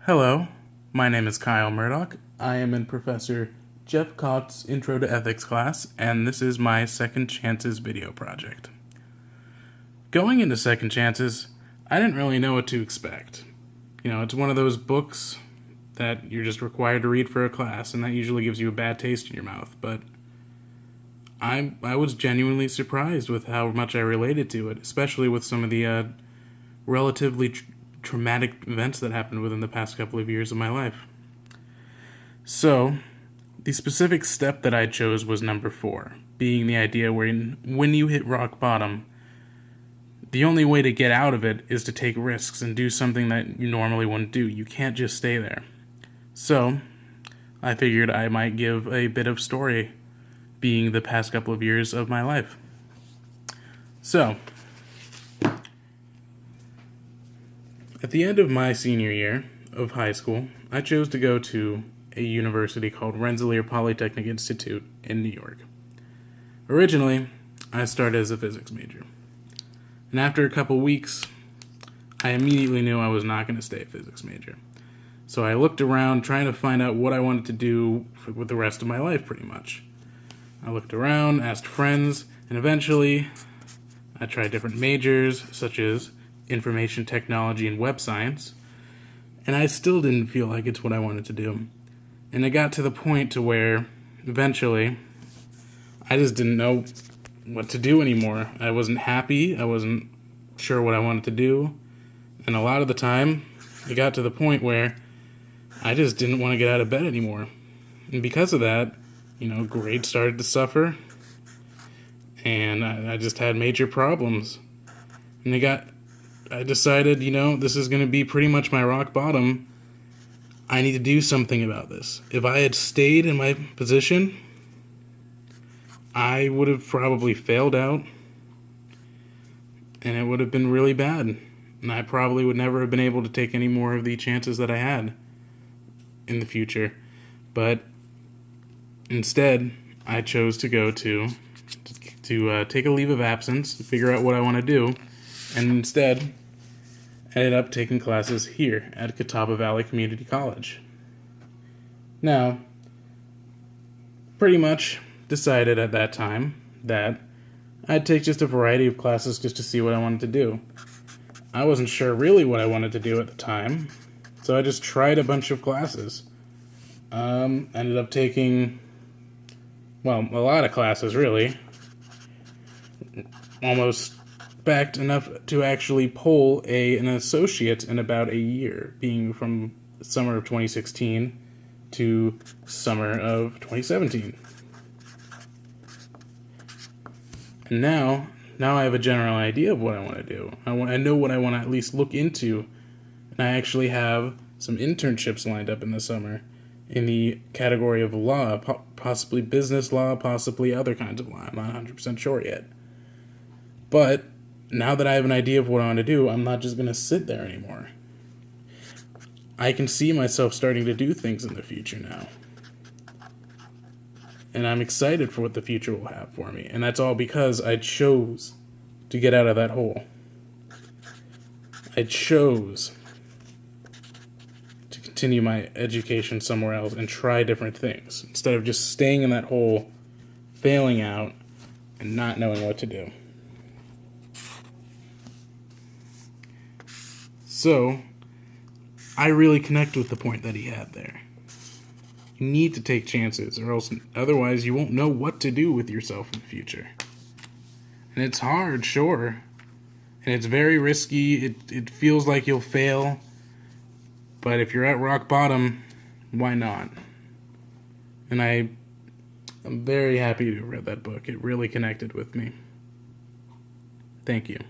Hello, my name is Kyle Murdock. I am in Professor Jeff Cott's Intro to Ethics class, and this is my 2ndChances video project. Going into 2ndChances, I didn't really know what to expect. It's one of those books that you're just required to read for a class, and that usually gives you a bad taste in your mouth, but I was genuinely surprised with how much I related to it, especially with some of the relatively traumatic events that happened within the past couple of years of my life. So, the specific step that I chose was number 4, being the idea where when you hit rock bottom, the only way to get out of it is to take risks and do something that you normally wouldn't do. You can't just stay there. So, I figured I might give a bit of story, being the past couple of years of my life. So, at the end of my senior year of high school, I chose to go to a university called Rensselaer Polytechnic Institute in New York. Originally, I started as a physics major. And after a couple weeks, I immediately knew I was not going to stay a physics major. So I looked around trying to find out what I wanted to do with the rest of my life, pretty much. I looked around, asked friends, and eventually I tried different majors, such as information technology and web science, and I still didn't feel like it's what I wanted to do. And it got to the point to where eventually I just didn't know what to do anymore. I wasn't happy, I wasn't sure what I wanted to do, and a lot of the time it got to the point where I just didn't want to get out of bed anymore. And because of that, grades started to suffer, and I just had major problems. And I decided, this is going to be pretty much my rock bottom. I need to do something about this. If I had stayed in my position, I would have probably failed out, and it would have been really bad. And I probably would never have been able to take any more of the chances that I had in the future. But instead, I chose to go to take a leave of absence to figure out what I want to do, and instead ended up taking classes here at Catawba Valley Community College. Now, pretty much decided at that time that I'd take just a variety of classes just to see what I wanted to do. I wasn't sure really what I wanted to do at the time, so I just tried a bunch of classes. Ended up taking, a lot of classes really. Almost backed enough to actually pull an associate in about a year, being from summer of 2016 to summer of 2017. And now I have a general idea of what I want to do. I know what I want to at least look into, and I actually have some internships lined up in the summer in the category of law, possibly business law, possibly other kinds of law. I'm not 100% sure yet. But now that I have an idea of what I want to do, I'm not just going to sit there anymore. I can see myself starting to do things in the future now. And I'm excited for what the future will have for me. And that's all because I chose to get out of that hole. I chose to continue my education somewhere else and try different things, instead of just staying in that hole, failing out, and not knowing what to do. So, I really connect with the point that he had there. You need to take chances, or else otherwise you won't know what to do with yourself in the future. And it's hard, sure. And it's very risky. It feels like you'll fail. But if you're at rock bottom, why not? And I'm very happy to have read that book. It really connected with me. Thank you.